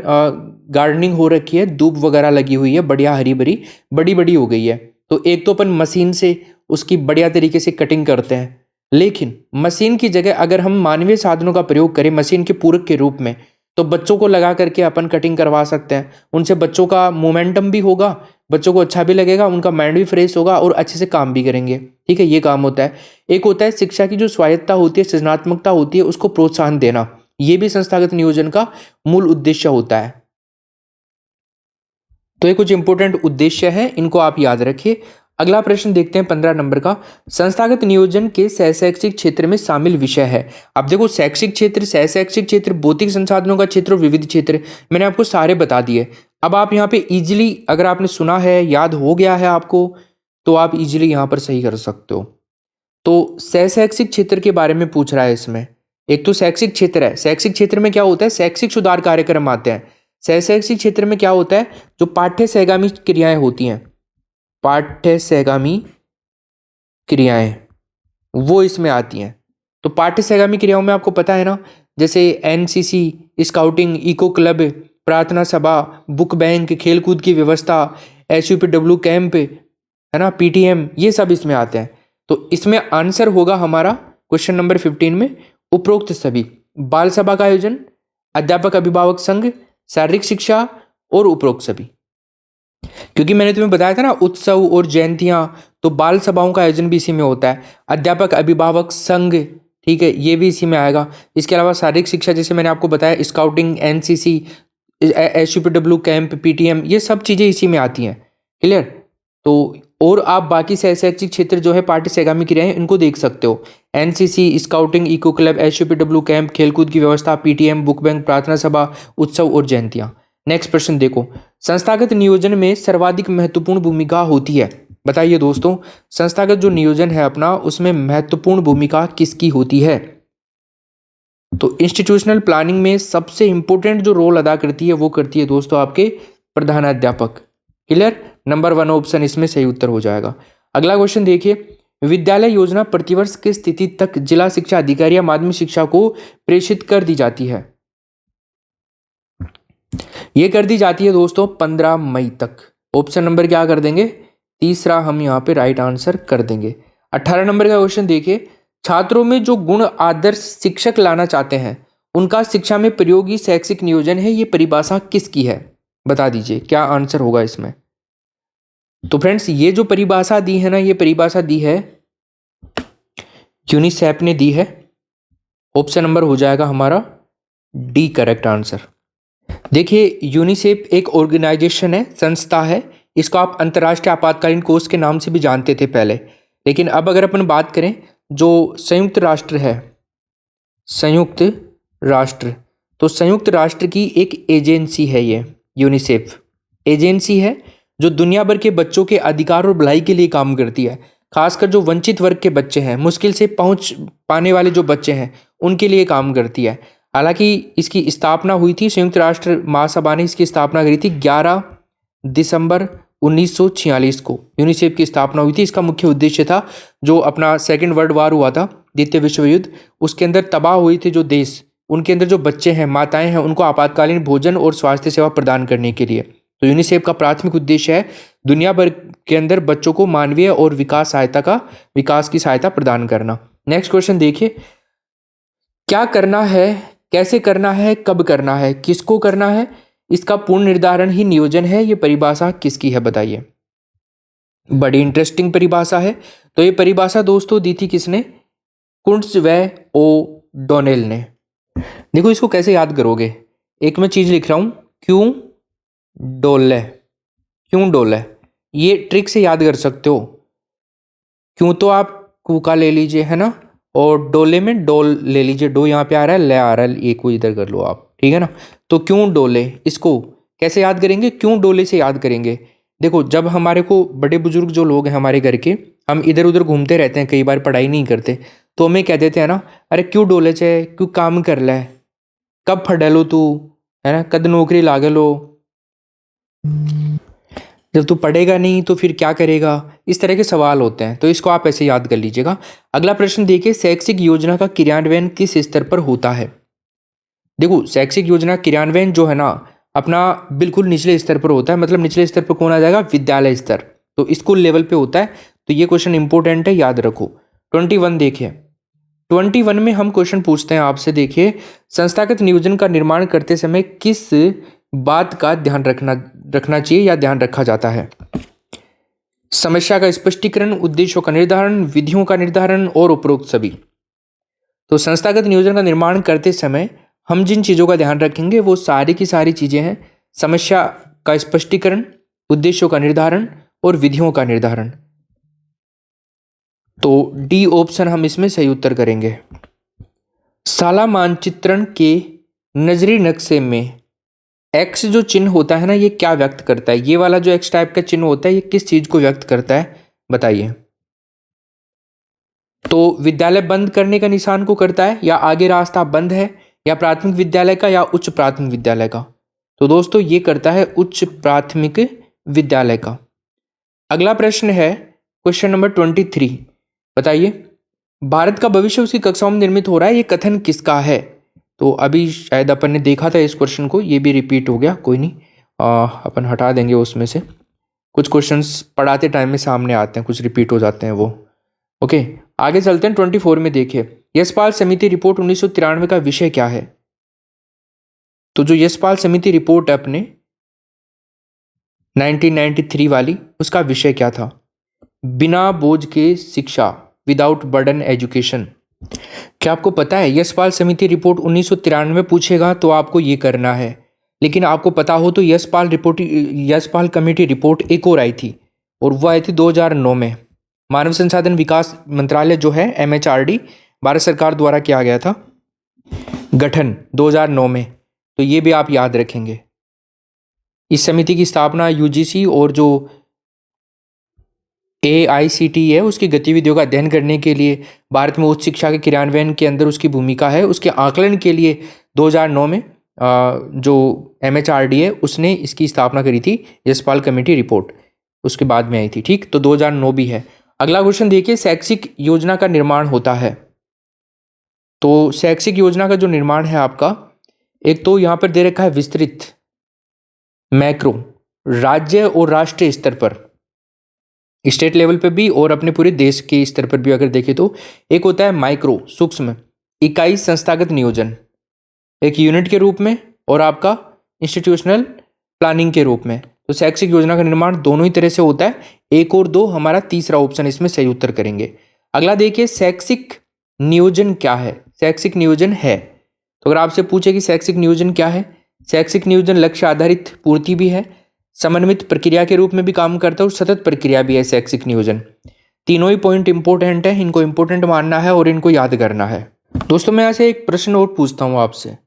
S1: गार्डनिंग हो रखी है, धूप वगैरह लगी हुई है, बढ़िया हरी भरी बड़ी बड़ी हो गई है, तो एक तो अपन मशीन से उसकी बढ़िया तरीके से कटिंग करते हैं, लेकिन मशीन की जगह अगर हम मानवीय साधनों का प्रयोग करें मशीन के पूरक के रूप में, तो बच्चों को लगा करके अपन कटिंग करवा सकते हैं। उनसे बच्चों का मोमेंटम भी होगा, बच्चों को अच्छा भी लगेगा, उनका माइंड भी फ्रेश होगा और अच्छे से काम भी करेंगे। ठीक है, ये काम होता है। एक होता है शिक्षा की जो स्वायत्तता होती है, सृजनात्मकता होती है, उसको प्रोत्साहन देना, ये भी संस्थागत नियोजन का मूल उद्देश्य होता है। तो ये कुछ इंपॉर्टेंट उद्देश्य है, इनको आप याद रखिए। अगला प्रश्न देखते हैं 15 नंबर का। संस्थागत नियोजन के सहशैक्षिक क्षेत्र में शामिल विषय है। अब देखो, शैक्षिक क्षेत्र, सहशैक्षिक क्षेत्र, भौतिक संसाधनों का क्षेत्र और विविध क्षेत्र, मैंने आपको सारे बता दिए। अब आप यहाँ पे इजीली, अगर आपने सुना है, याद हो गया है आपको, तो आप इजीली यहाँ पर सही कर सकते हो। तो सहशैक्षिक क्षेत्र के बारे में पूछ रहा है इसमें। एक तो शैक्षिक क्षेत्र है, शैक्षिक क्षेत्र में क्या होता है, शैक्षिक सुधार कार्यक्रम आते हैं। सहशैक्षिक क्षेत्र में क्या होता है, जो पाठ्य सहगामी क्रियाएं होती हैं, पाठ्य सहगामी क्रियाएं, वो इसमें आती हैं। तो पाठ्य सहगामी क्रियाओं में आपको पता है ना, जैसे एनसीसी, स्काउटिंग, इको क्लब, प्रार्थना सभा, बुक बैंक, खेलकूद की व्यवस्था, एसयूपीडब्ल्यू कैंप, है ना, पीटीएम, ये सब इसमें आते हैं। तो इसमें आंसर होगा हमारा क्वेश्चन नंबर 15 में उपरोक्त सभी। बाल सभा का आयोजन, अध्यापक अभिभावक संघ, शारीरिक शिक्षा और उपरोक्त सभी। क्योंकि मैंने तुम्हें बताया था ना, उत्सव और जयंतियां, तो बाल सभाओं का आयोजन भी इसी में होता है। अध्यापक अभिभावक संघ, ठीक है, ये भी इसी में आएगा। इसके अलावा शारीरिक शिक्षा, जैसे मैंने आपको बताया, scouting, NCC, SUPW camp, PTM, ये सब चीजें इसी में आती हैं। क्लियर? तो और आप बाकी शैक्षिक क्षेत्र जो है पाठ्य सहगामी क्रियाएं, इनको देख सकते हो। NCC, scouting, eco club, SUPW camp, खेलकूद की व्यवस्था, पीटीएम, बुक बैंक, प्रार्थना सभा, उत्सव और जयंतियां। नेक्स्ट प्रश्न देखो, संस्थागत नियोजन में सर्वाधिक महत्वपूर्ण भूमिका होती है। बताइए दोस्तों, संस्थागत जो नियोजन है अपना, उसमें महत्वपूर्ण भूमिका किसकी होती है? तो इंस्टीट्यूशनल प्लानिंग में सबसे इंपॉर्टेंट जो रोल अदा करती है, वो करती है दोस्तों आपके प्रधानाध्यापक। क्लियर? नंबर 1 ऑप्शन इसमें सही उत्तर हो जाएगा। अगला क्वेश्चन देखिए, विद्यालय योजना प्रतिवर्ष किस तिथि तक जिला शिक्षा अधिकारी या माध्यमिक शिक्षा को प्रेषित कर दी जाती है? ये कर दी जाती है दोस्तों 15 मई तक। ऑप्शन नंबर क्या कर देंगे? तीसरा हम यहाँ पे राइट आंसर कर देंगे। 18 नंबर का क्वेश्चन देखिए, छात्रों में जो गुण आदर्श शिक्षक लाना चाहते हैं, उनका शिक्षा में प्रयोगी शैक्षिक नियोजन है, ये परिभाषा किसकी है? बता दीजिए क्या आंसर होगा इसमें। तो फ्रेंड्स, ये जो परिभाषा दी है ना, ये परिभाषा दी है यूनिसेफ ने दी है। ऑप्शन नंबर हो जाएगा हमारा डी करेक्ट आंसर। देखिए, यूनिसेफ एक ऑर्गेनाइजेशन है, संस्था है। इसको आप अंतर्राष्ट्रीय आपातकालीन कोष के नाम से भी जानते थे पहले, लेकिन अब अगर अपन बात करें, जो संयुक्त राष्ट्र है, संयुक्त राष्ट्र, तो संयुक्त राष्ट्र की एक एजेंसी है ये यूनिसेफ। एजेंसी है जो दुनिया भर के बच्चों के अधिकार और भलाई के लिए काम करती है। खासकर जो वंचित वर्ग के बच्चे हैं, मुश्किल से पहुंच पाने वाले जो बच्चे हैं, उनके लिए काम करती है। हालांकि इसकी स्थापना हुई थी, संयुक्त राष्ट्र महासभा ने इसकी स्थापना करी थी 11 दिसंबर 1946 को यूनिसेफ की स्थापना हुई थी। इसका मुख्य उद्देश्य था, जो अपना सेकेंड वर्ल्ड वार हुआ था, द्वितीय विश्व युद्ध, उसके अंदर तबाह हुए थे जो देश, उनके अंदर जो बच्चे हैं, माताएं हैं, उनको आपातकालीन भोजन और स्वास्थ्य सेवा प्रदान करने के लिए। तो यूनिसेफ का प्राथमिक उद्देश्य है दुनिया भर के अंदर बच्चों को मानवीय और विकास की सहायता प्रदान करना। नेक्स्ट क्वेश्चन देखिए, क्या करना है, कैसे करना है, कब करना है, किसको करना है, इसका पूर्ण निर्धारण ही नियोजन है। ये परिभाषा किसकी है बताइए। बड़ी इंटरेस्टिंग परिभाषा है। तो ये परिभाषा दोस्तों दी थी किसने? कुंट्ज व ओ डोनेल ने। देखो इसको कैसे याद करोगे, एक मैं चीज लिख रहा हूं, क्यों डोले, क्यों डोले, ये ट्रिक से याद कर सकते हो। क्यों तो आप कूका ले लीजिए, है ना, और डोले में डोल ले लीजिए, डो यहाँ पे आ रहा है, ले आ रहा है, एक को इधर कर लो आप, ठीक है ना। तो क्यों डोले, इसको कैसे याद करेंगे? क्यों डोले से याद करेंगे। देखो, जब हमारे को बड़े बुजुर्ग जो लोग हैं हमारे घर के, हम इधर उधर घूमते रहते हैं, कई बार पढ़ाई नहीं करते, तो हमें कह देते हैं ना, अरे क्यों डोले चे, क्यों काम कर ले, कब फटेलो तू, है ना, कद नौकरी लागे लो। जब तू पढ़ेगा नहीं तो फिर क्या करेगा, इस तरह के सवाल होते हैं, तो इसको आप ऐसे याद कर लीजिएगा। अगला प्रश्न देखिए, शैक्षिक योजना का क्रियान्वयन किस स्तर पर होता है। देखो शैक्षिक योजना क्रियान्वयन जो है ना अपना बिल्कुल निचले स्तर पर होता है। मतलब निचले स्तर पर कौन आ जाएगा, विद्यालय स्तर, तो स्कूल लेवल पे होता है। तो ये क्वेश्चन इंपॉर्टेंट है, याद रखो। 21 देखिए, 21 में हम क्वेश्चन पूछते हैं आपसे। देखिए, संस्थागत नियोजन का निर्माण करते समय किस बात का ध्यान रखना चाहिए या ध्यान रखा जाता है। समस्या का स्पष्टीकरण, उद्देश्यों का निर्धारण, विधियों का निर्धारण और उपरोक्त सभी। तो संस्थागत नियोजन का निर्माण करते समय हम जिन चीज़ों का ध्यान रखेंगे वो सारी की सारी चीज़ें हैं, समस्या का स्पष्टीकरण, उद्देश्यों का निर्धारण और विधियों का निर्धारण। तो डी ऑप्शन हम इसमें सही उत्तर करेंगे। शाला मानचित्रण के नजरी नक्शे में एक्स जो चिन्ह होता है ना, ये क्या व्यक्त करता है। ये वाला जो एक्स टाइप का चिन्ह होता है ये किस चीज को व्यक्त करता है, बताइए। तो विद्यालय बंद करने का निशान को करता है, या आगे रास्ता बंद है, या प्राथमिक विद्यालय का, या उच्च प्राथमिक विद्यालय का। तो दोस्तों ये करता है उच्च प्राथमिक विद्यालय का। अगला प्रश्न है क्वेश्चन नंबर 23, बताइए। भारत का भविष्य उसकी कक्षाओं में निर्मित हो रहा है, ये कथन किसका है। तो अभी शायद अपन ने देखा था इस क्वेश्चन को, ये भी रिपीट हो गया, कोई नहीं, अपन हटा देंगे उसमें से। कुछ क्वेश्चंस पढ़ाते टाइम में सामने आते हैं, कुछ रिपीट हो जाते हैं वो। ओके, आगे चलते हैं। 24 में देखिए, यशपाल समिति रिपोर्ट 1993 का विषय क्या है। तो जो यशपाल समिति रिपोर्ट है अपने 1993 वाली, उसका विषय क्या था। बिना बोझ के शिक्षा, विदाउट बर्डन एजुकेशन। क्या आपको पता है यशपाल समिति रिपोर्ट 1993 में पूछेगा तो आपको ये करना है। लेकिन आपको पता हो तो यशपाल कमेटी रिपोर्ट एक और आई थी, और वो आई थी 2009 में। मानव संसाधन विकास मंत्रालय जो है MHRD, भारत सरकार द्वारा किया गया था गठन 2009 में। तो ये भी आप याद रखेंगे। इस समिति की स्थापना UGC और जो AICTE है उसकी गतिविधियों का अध्ययन करने के लिए, भारत में उच्च शिक्षा के क्रियान्वयन के अंदर उसकी भूमिका है, उसके आकलन के लिए 2009 में जो MHRD है उसने इसकी स्थापना करी थी। यशपाल कमेटी रिपोर्ट उसके बाद में आई थी, ठीक। तो 2009 भी है। अगला क्वेश्चन देखिए, शैक्षिक योजना का निर्माण होता है। तो शैक्षिक योजना का जो निर्माण है आपका, एक तो यहाँ पर दे रखा है विस्तृत, मैक्रो, राज्य और राष्ट्रीय स्तर पर, स्टेट लेवल पे भी और अपने पूरे देश के स्तर पर भी अगर देखें तो। एक होता है माइक्रो, सूक्ष्म, इकाई संस्थागत नियोजन, एक यूनिट के रूप में, और आपका इंस्टीट्यूशनल प्लानिंग के रूप में। तो शैक्षिक योजना का निर्माण दोनों ही तरह से होता है। 1 और 2 हमारा तीसरा ऑप्शन इसमें सही उत्तर करेंगे। अगला देखिए, शैक्षिक नियोजन क्या है। शैक्षिक नियोजन है, तो अगर आपसे पूछे कि शैक्षिक नियोजन क्या है, शैक्षिक नियोजन लक्ष्य आधारित पूर्ति भी है, समन्वित प्रक्रिया के रूप में भी काम करता है, और सतत प्रक्रिया भी है शैक्षिक नियोजन। तीनों ही पॉइंट इंपॉर्टेंट है, इनको इंपॉर्टेंट मानना है और इनको याद करना है। दोस्तों मैं यहाँ से एक प्रश्न और पूछता हूँ आपसे,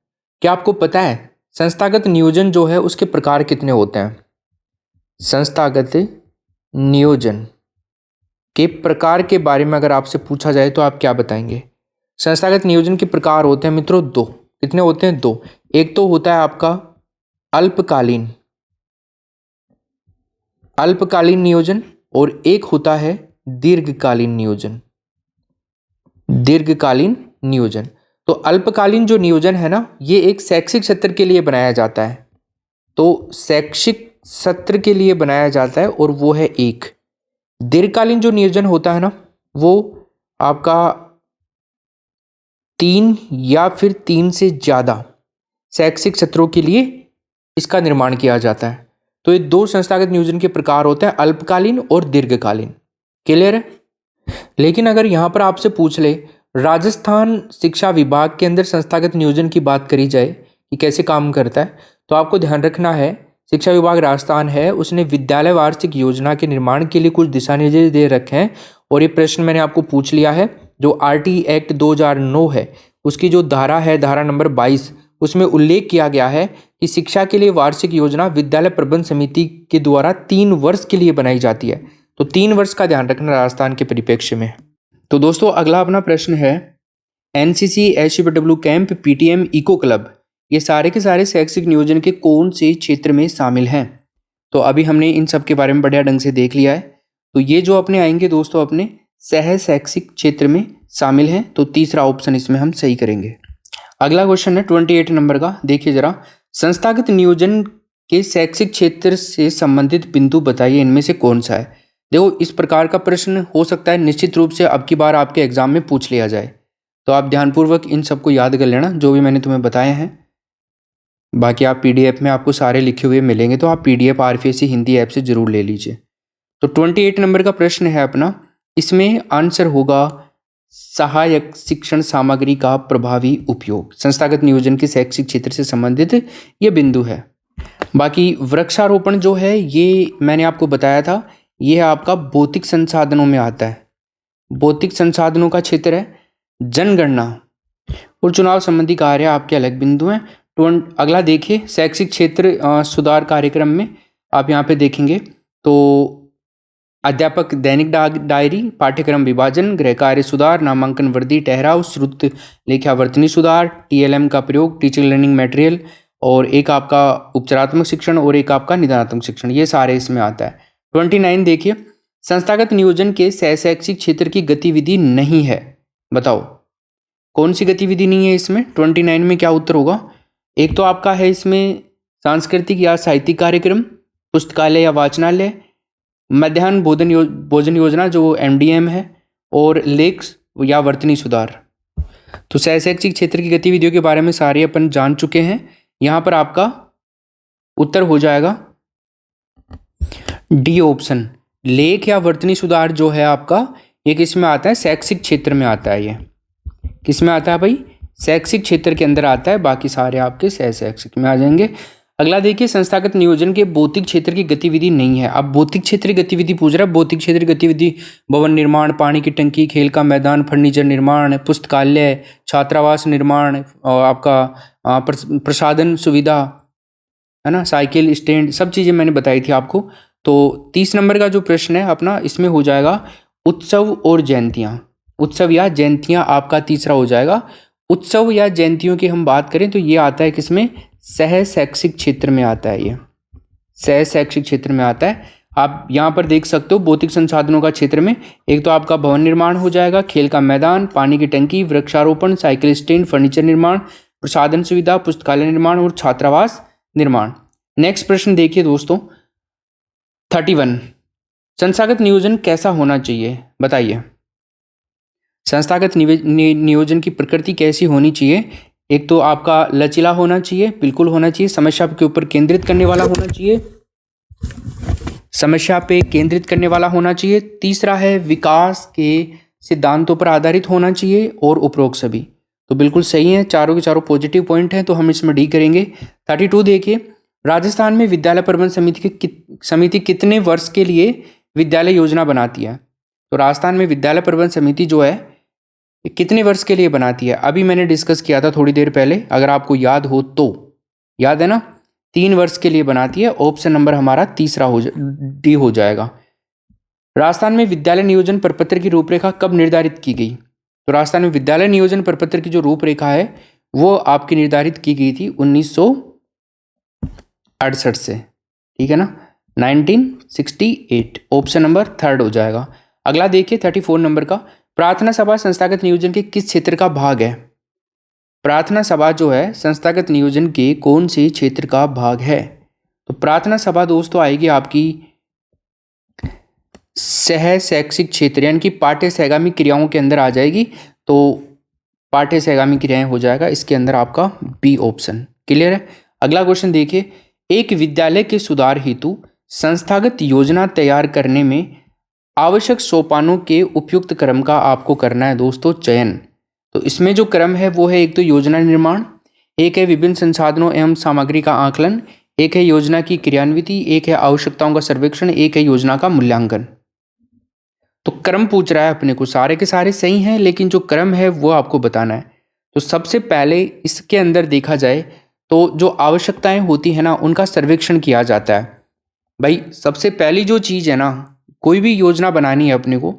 S1: क्या आपको पता है संस्थागत नियोजन जो है उसके प्रकार कितने होते हैं। संस्थागत नियोजन के प्रकार के बारे में अगर आपसे पूछा जाए तो आप क्या बताएंगे। संस्थागत नियोजन के प्रकार होते हैं मित्रों 2। कितने होते हैं, 2। एक तो होता है आपका अल्पकालीन नियोजन, और एक होता है दीर्घकालीन नियोजन। दीर्घकालीन नियोजन, तो अल्पकालीन जो नियोजन है ना, ये एक शैक्षिक सत्र के लिए बनाया जाता है। तो शैक्षिक सत्र के लिए बनाया जाता है, और वो है एक। दीर्घकालीन जो नियोजन होता है ना, वो आपका 3 या फिर 3 से ज़्यादा शैक्षिक सत्रों के लिए इसका निर्माण किया जाता है। तो ये 2 संस्थागत नियोजन के प्रकार होते हैं, अल्पकालीन और दीर्घकालीन। क्लियर है। लेकिन अगर यहाँ पर आपसे पूछ ले, राजस्थान शिक्षा विभाग के अंदर संस्थागत नियोजन की बात करी जाए कि कैसे काम करता है, तो आपको ध्यान रखना है, शिक्षा विभाग राजस्थान है, उसने विद्यालय वार्षिक योजना के निर्माण के लिए कुछ दिशा निर्देश दे रखे हैं। और ये प्रश्न मैंने आपको पूछ लिया है, जो RT एक्ट 2009 है उसकी जो धारा है, धारा नंबर 22, उसमें उल्लेख किया गया है कि शिक्षा के लिए वार्षिक योजना विद्यालय प्रबंध समिति के द्वारा 3 वर्ष के लिए बनाई जाती है। तो 3 वर्ष का ध्यान रखना राजस्थान के परिप्रेक्ष्य में। तो दोस्तों अगला अपना प्रश्न है, NCC, SUPW camp, PTM, eco club, ये सारे के सारे शैक्षिक नियोजन के कौन से क्षेत्र में शामिल हैं। तो अभी हमने इन सब के बारे में बढ़िया ढंग से देख लिया है। तो ये जो अपने आएंगे दोस्तों अपने सह शैक्षिक क्षेत्र में शामिल हैं, तो तीसरा ऑप्शन इसमें हम सही करेंगे। अगला क्वेश्चन है 28 नंबर का, देखिए जरा। संस्थागत नियोजन के शैक्षिक क्षेत्र से संबंधित बिंदु बताइए, इनमें से कौन सा है। देखो इस प्रकार का प्रश्न हो सकता है निश्चित रूप से अब की बार आपके एग्जाम में पूछ लिया जाए, तो आप ध्यानपूर्वक इन सबको याद कर लेना जो भी मैंने तुम्हें बताए हैं। बाकी आप पीडीएफ में आपको सारे लिखे हुए मिलेंगे, तो आप पीडीएफ आरपीएससी हिंदी ऐप से जरूर ले लीजिए। तो 28 नंबर का प्रश्न है अपना, इसमें आंसर होगा सहायक शिक्षण सामग्री का प्रभावी उपयोग। संस्थागत नियोजन के शैक्षिक क्षेत्र से संबंधित ये बिंदु है। बाकी वृक्षारोपण जो है ये मैंने आपको बताया था, ये आपका भौतिक संसाधनों में आता है। भौतिक संसाधनों का क्षेत्र है। जनगणना और चुनाव संबंधी कार्य आपके अलग बिंदु हैं। तो अगला देखिए, शैक्षिक क्षेत्र सुधार कार्यक्रम में आप यहाँ पे देखेंगे तो अध्यापक दैनिक डायरी, पाठ्यक्रम विभाजन, गृह कार्य सुधार, नामांकन वृद्धि, ठहराव, श्रुत लेखावर्तनी सुधार, टीएलएम का प्रयोग, टीचिंग लर्निंग मटेरियल, और एक आपका उपचारात्मक शिक्षण और एक आपका निदानात्मक शिक्षण, ये सारे इसमें आता है। 29 देखिए, संस्थागत नियोजन के शैक्षिक क्षेत्र की गतिविधि नहीं है। बताओ कौन सी गतिविधि नहीं है इसमें। 29 में क्या उत्तर होगा। एक तो आपका है इसमें सांस्कृतिक या साहित्यिक कार्यक्रम, पुस्तकालय या वाचनालय, मध्याह्न भोजन योजना जो एमडीएम है, और लेख या वर्तनी सुधार। तो शैक्षिक क्षेत्र की गतिविधियों के बारे में सारे अपन जान चुके हैं। यहाँ पर आपका उत्तर हो जाएगा डी ऑप्शन, लेख या वर्तनी सुधार जो है आपका, ये किस में आता है, शैक्षिक क्षेत्र में आता है। ये किस में आता है भाई, शैक्षिक क्षेत्र के अंदर आता है। बाकी सारे आपके शैक्षिक में आ जाएंगे। अगला देखिए, संस्थागत नियोजन के भौतिक क्षेत्र की गतिविधि नहीं है। अब भौतिक क्षेत्र की गतिविधि पूछ रहा है। भौतिक क्षेत्र की गतिविधि भवन निर्माण, पानी की टंकी, खेल का मैदान, फर्नीचर निर्माण, पुस्तकालय, छात्रावास निर्माण, और आपका प्रसाधन सुविधा है ना, साइकिल स्टैंड, सब चीज़ें मैंने बताई थी आपको। तो 30 नंबर का जो प्रश्न है अपना, इसमें हो जाएगा उत्सव और जयंतियाँ। उत्सव या जयंतियाँ आपका तीसरा हो जाएगा। उत्सव या जयंतियों की हम बात करें तो ये आता है किसमें, सह शैक्षिक क्षेत्र में आता है। ये सह शैक्षिक क्षेत्र में आता है। आप यहाँ पर देख सकते हो भौतिक संसाधनों का क्षेत्र में एक तो आपका भवन निर्माण हो जाएगा, खेल का मैदान, पानी की टंकी, वृक्षारोपण, साइकिल स्टैंड, फर्नीचर निर्माण, प्रसाधन सुविधा, पुस्तकालय निर्माण और छात्रावास निर्माण। नेक्स्ट प्रश्न देखिए दोस्तों, 31, संस्थागत नियोजन कैसा होना चाहिए बताइए। संस्थागत नियोजन की प्रकृति कैसी होनी चाहिए। एक तो आपका लचीला होना चाहिए, बिल्कुल होना चाहिए। समस्या के ऊपर केंद्रित करने वाला होना चाहिए, समस्या पे केंद्रित करने वाला होना चाहिए। तीसरा है विकास के सिद्धांतों पर आधारित होना चाहिए, और उपरोक्त सभी। तो बिल्कुल सही है, चारों के चारों पॉजिटिव पॉइंट हैं, तो हम इसमें डी करेंगे। 32 देखिए, राजस्थान में विद्यालय प्रबंध समिति कितने वर्ष के लिए विद्यालय योजना बनाती है। तो राजस्थान में विद्यालय प्रबंध समिति जो है कितने वर्ष के लिए बनाती है, अभी मैंने डिस्कस किया था थोड़ी देर पहले, अगर आपको याद हो तो। याद है ना, 3 वर्ष के लिए बनाती है। ऑप्शन नंबर हमारा तीसरा डी हो जाएगा। राजस्थान में विद्यालय नियोजन प्रपत्र की रूपरेखा कब निर्धारित की गई। तो राजस्थान में विद्यालय नियोजन प्रपत्र की जो रूपरेखा है वो आपकी निर्धारित की गई थी 1968 से, ठीक है ना, 1968। ऑप्शन नंबर थर्ड हो जाएगा। अगला देखिए 34 नंबर का, प्रार्थना सभा संस्थागत नियोजन के किस क्षेत्र का भाग है। प्रार्थना सभा जो है संस्थागत नियोजन के कौन से क्षेत्र का भाग है। तो प्रार्थना सभा दोस्तों आएगी आपकी सह शैक्षिक क्षेत्र यानी कि पाठ्य सहगामी क्रियाओं के अंदर आ जाएगी। तो पाठ्य सहगामी क्रियाएं हो जाएगा इसके अंदर आपका बी ऑप्शन। क्लियर है। अगला क्वेश्चन देखिए, एक विद्यालय के सुधार हेतु संस्थागत योजना तैयार करने में आवश्यक सोपानों के उपयुक्त क्रम का आपको करना है दोस्तों चयन। तो इसमें जो क्रम है वो है, एक तो योजना निर्माण, एक है विभिन्न संसाधनों एवं सामग्री का आकलन, एक है योजना की क्रियान्विति, एक है आवश्यकताओं का सर्वेक्षण, एक है योजना का मूल्यांकन। तो क्रम पूछ रहा है अपने को, सारे के सारे सही हैं लेकिन जो क्रम है वो आपको बताना है। तो सबसे पहले इसके अंदर देखा जाए तो जो आवश्यकताएं होती है ना उनका सर्वेक्षण किया जाता है। भाई सबसे पहली जो चीज़ है ना, कोई भी योजना बनानी है अपने को,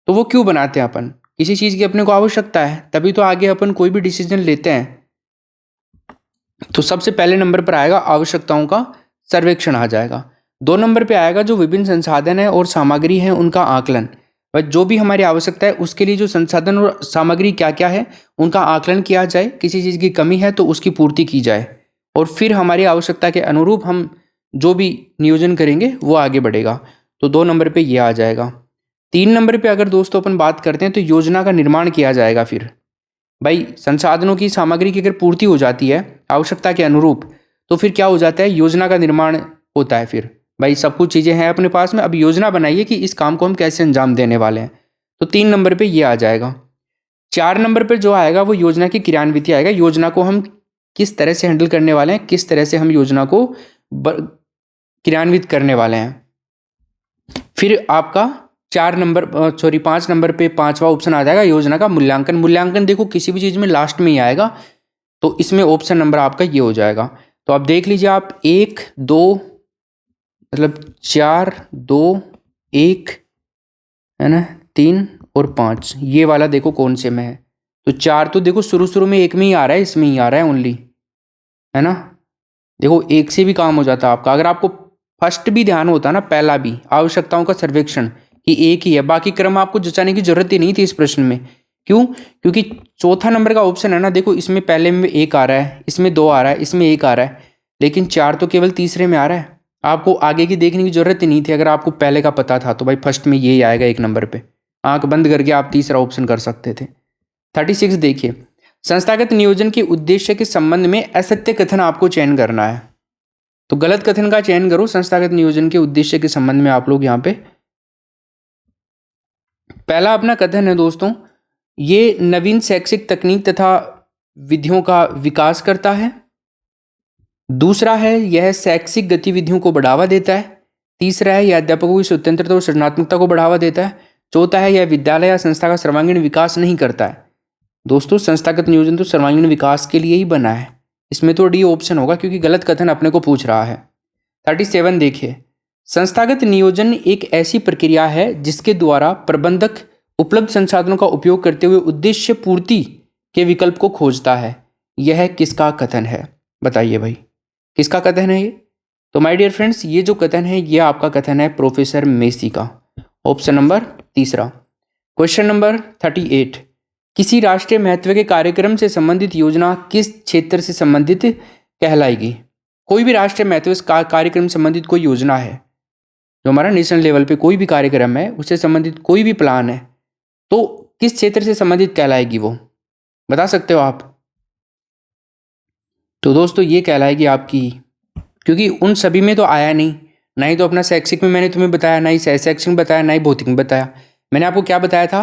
S1: तो वो क्यों बनाते हैं अपन, किसी चीज़ की अपने को आवश्यकता है तभी तो आगे अपन कोई भी डिसीजन लेते हैं। तो सबसे पहले नंबर पर आएगा आवश्यकताओं का सर्वेक्षण आ जाएगा। 2 नंबर पे आएगा जो विभिन्न संसाधन है और सामग्री है उनका आकलन। भाई जो भी हमारी आवश्यकता है उसके लिए जो संसाधन और सामग्री क्या क्या है उनका आकलन किया जाए, किसी चीज़ की कमी है तो उसकी पूर्ति की जाए और फिर हमारी आवश्यकता के अनुरूप हम जो भी नियोजन करेंगे वो आगे बढ़ेगा। तो 2 नंबर पे ये आ जाएगा। 3 नंबर पे अगर दोस्तों अपन बात करते हैं तो योजना का निर्माण किया जाएगा। फिर भाई संसाधनों की सामग्री की अगर पूर्ति हो जाती है आवश्यकता के अनुरूप तो फिर क्या हो जाता है, योजना का निर्माण होता है। फिर भाई सब कुछ चीज़ें हैं अपने पास में, अब योजना बनाइए कि इस काम को हम कैसे अंजाम देने वाले हैं। तो 3 नंबर पे ये आ जाएगा। 4 नंबर पे जो आएगा वो योजना की क्रियान्विति आएगा। योजना को हम किस तरह से हैंडल करने वाले हैं, किस तरह से हम योजना को क्रियान्वित करने वाले हैं। फिर आपका 5 नंबर पे 5वां ऑप्शन आ जाएगा योजना का मूल्यांकन। मूल्यांकन देखो किसी भी चीज़ में लास्ट में ही आएगा, तो इसमें ऑप्शन नंबर आपका ये हो जाएगा। तो आप देख लीजिए, आप 1 2 मतलब 4 2 1 है ना, 3 और 5 ये वाला देखो कौन से में है। तो 4 तो देखो शुरू में एक में ही आ रहा है, इसमें ही आ रहा है ओनली, है ना। देखो एक से भी काम हो जाता है आपका। अगर आपको फर्स्ट भी ध्यान होता ना, पहला भी आवश्यकताओं का सर्वेक्षण कि एक ही है, बाकी क्रम आपको जचाने की जरूरत ही नहीं थी इस प्रश्न में। क्यों? क्योंकि चौथा नंबर का ऑप्शन है ना, देखो इसमें पहले में 1 आ रहा है, इसमें 2 आ रहा है, इसमें 1 आ रहा है, लेकिन 4 तो केवल तीसरे में आ रहा है। आपको आगे की देखने की जरूरत ही नहीं थी। अगर आपको पहले का पता था तो भाई फर्स्ट में यही आएगा 1 नंबर पे, आंख बंद करके आप तीसरा ऑप्शन कर सकते थे। 36 देखिए, संस्थागत नियोजन के उद्देश्य के संबंध में असत्य कथन आपको चयन करना है। तो गलत कथन का चयन करो संस्थागत नियोजन के उद्देश्य के संबंध में। आप लोग यहाँ पे पहला अपना कथन है दोस्तों, ये नवीन शैक्षिक तकनीक तथा विधियों का विकास करता है। दूसरा है यह शैक्षिक गतिविधियों को बढ़ावा देता है। तीसरा है यह अध्यापकों की स्वतंत्रता और सृजनात्मकता को बढ़ावा देता है। चौथा है यह विद्यालय या संस्था का सर्वांगीण विकास नहीं करता है। दोस्तों संस्थागत नियोजन तो सर्वांगीण विकास के लिए ही बना है, इसमें तो डी ऑप्शन होगा क्योंकि गलत कथन अपने को पूछ रहा है। 37 देखिए, संस्थागत नियोजन एक ऐसी प्रक्रिया है जिसके द्वारा प्रबंधक उपलब्ध संसाधनों का उपयोग करते हुए उद्देश्य पूर्ति के विकल्प को खोजता है। यह किसका कथन है, बताइए भाई किसका कथन है ये? तो माय डियर फ्रेंड्स, ये जो कथन है ये आपका कथन है प्रोफेसर मेसी का, ऑप्शन नंबर तीसरा। क्वेश्चन नंबर 38, किसी राष्ट्रीय महत्व के कार्यक्रम से संबंधित योजना किस क्षेत्र से संबंधित कहलाएगी? कोई भी राष्ट्रीय महत्व कार्यक्रम से संबंधित कोई योजना है, जो हमारा नेशनल लेवल पे कोई भी कार्यक्रम है उससे संबंधित कोई भी प्लान है, तो किस क्षेत्र से संबंधित कहलाएगी वो, बता सकते हो आप? तो दोस्तों ये कहलाएगी आपकी, क्योंकि उन सभी में तो आया नहीं, ना ही तो अपना शैक्षिक में मैंने तुम्हें बताया, ना ही शैक्षिक में बताया, ना ही भौतिक में बताया। मैंने आपको क्या बताया था,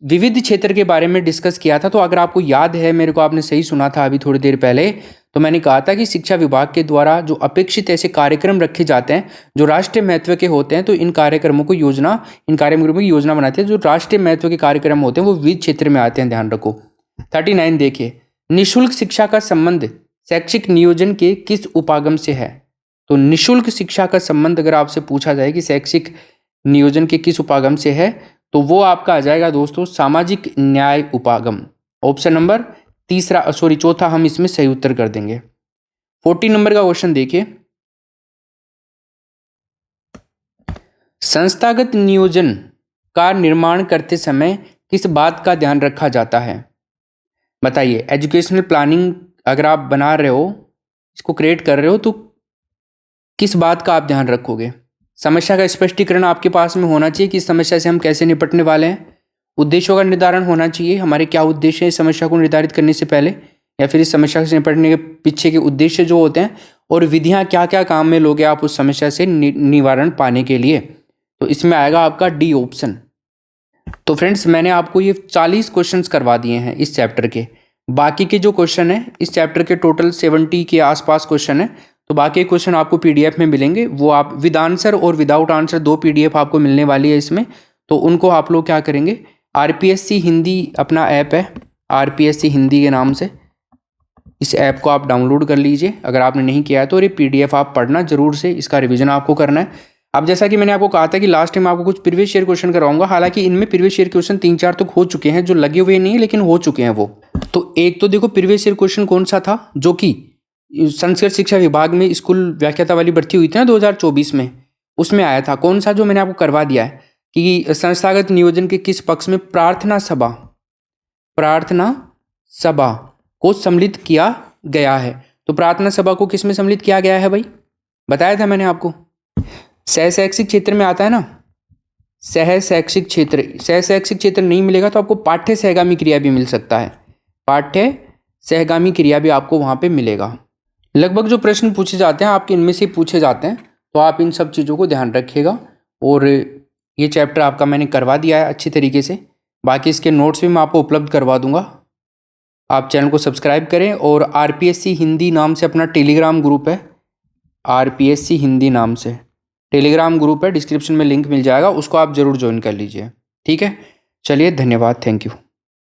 S1: विविध क्षेत्र के बारे में डिस्कस किया था। तो अगर आपको याद है, मेरे को आपने सही सुना था अभी थोड़ी देर पहले, तो मैंने कहा था कि शिक्षा विभाग के द्वारा जो अपेक्षित ऐसे कार्यक्रम रखे जाते हैं जो राष्ट्रीय महत्व के होते हैं, तो इन कार्यक्रमों की योजना बनाते हैं। जो राष्ट्रीय महत्व के कार्यक्रम होते हैं वो विविध क्षेत्र में आते हैं, ध्यान रखो। 39 देखिए, निःशुल्क शिक्षा का संबंध शैक्षिक नियोजन के किस उपागम से है? तो निःशुल्क शिक्षा का संबंध अगर आपसे पूछा जाए कि शैक्षिक नियोजन के किस उपागम से है, तो वो आपका आ जाएगा दोस्तों सामाजिक न्याय उपागम, ऑप्शन नंबर चौथा हम इसमें सही उत्तर कर देंगे। 40 नंबर का क्वेश्चन देखिए, संस्थागत नियोजन का निर्माण करते समय किस बात का ध्यान रखा जाता है? बताइए। एजुकेशनल प्लानिंग अगर आप बना रहे हो, इसको क्रिएट कर रहे हो, तो किस बात का आप ध्यान रखोगे? समस्या का स्पष्टीकरण आपके पास में होना चाहिए कि इस समस्या से हम कैसे निपटने वाले हैं। उद्देश्यों का निर्धारण होना चाहिए, हमारे क्या उद्देश्य है इस समस्या को निर्धारित करने से पहले, या फिर इस समस्या से निपटने के पीछे के उद्देश्य जो होते हैं, और विधियां क्या क्या काम में लोगे आप उस समस्या से निवारण पाने के लिए। तो इसमें आएगा आपका डी ऑप्शन। तो फ्रेंड्स मैंने आपको ये 40 क्वेश्चन करवा दिए हैं इस चैप्टर के। बाकी के जो क्वेश्चन है इस चैप्टर के टोटल 70 के आसपास क्वेश्चन है, तो बाकी क्वेश्चन आपको पीडीएफ में मिलेंगे। वो आप विद आंसर और विदाउट आंसर 2 पीडीएफ आपको मिलने वाली है इसमें। तो उनको आप लोग क्या करेंगे, आरपीएससी हिंदी अपना ऐप है, आरपीएससी हिंदी के नाम से, इस ऐप को आप डाउनलोड कर लीजिए अगर आपने नहीं किया है तो। और ये पीडीएफ आप पढ़ना जरूर से, इसका रिविजन आपको करना है। अब जैसा कि मैंने आपको कहा था कि लास्ट टाइम आपको कुछ प्रीवियस ईयर क्वेश्चन कराऊंगा, हालांकि इनमें प्रीवियस ईयर क्वेश्चन 3-4 तो हो चुके हैं, जो लगे हुए नहीं है लेकिन हो चुके हैं वो। तो एक तो देखो प्रीवियस ईयर क्वेश्चन कौन सा था, जो कि संस्कृत शिक्षा विभाग में स्कूल व्याख्याता वाली भर्ती हुई थी ना 2024 में, उसमें आया था। कौन सा? जो मैंने आपको करवा दिया है कि संस्थागत नियोजन के किस पक्ष में प्रार्थना सभा को सम्मिलित किया गया है। तो प्रार्थना सभा को किस में सम्मिलित किया गया है भाई? बताया था मैंने आपको, सहशैक्षिक क्षेत्र में आता है ना, सहशैक्षिक क्षेत्र नहीं मिलेगा तो आपको पाठ्य सहगामी क्रिया भी मिल सकता है, पाठ्य सहगामी क्रिया भी आपको वहाँ पे मिलेगा। लगभग जो प्रश्न पूछे जाते हैं आपके इनमें से पूछे जाते हैं, तो आप इन सब चीज़ों को ध्यान रखिएगा। और ये चैप्टर आपका मैंने करवा दिया है अच्छी तरीके से, बाकी इसके नोट्स भी मैं आपको उपलब्ध करवा दूंगा। आप चैनल को सब्सक्राइब करें और आरपीएससी हिंदी नाम से अपना टेलीग्राम ग्रुप है, आरपीएससी हिंदी नाम से टेलीग्राम ग्रुप है, डिस्क्रिप्शन में लिंक मिल जाएगा, उसको आप ज़रूर ज्वाइन कर लीजिए। ठीक है, चलिए, धन्यवाद, थैंक यू।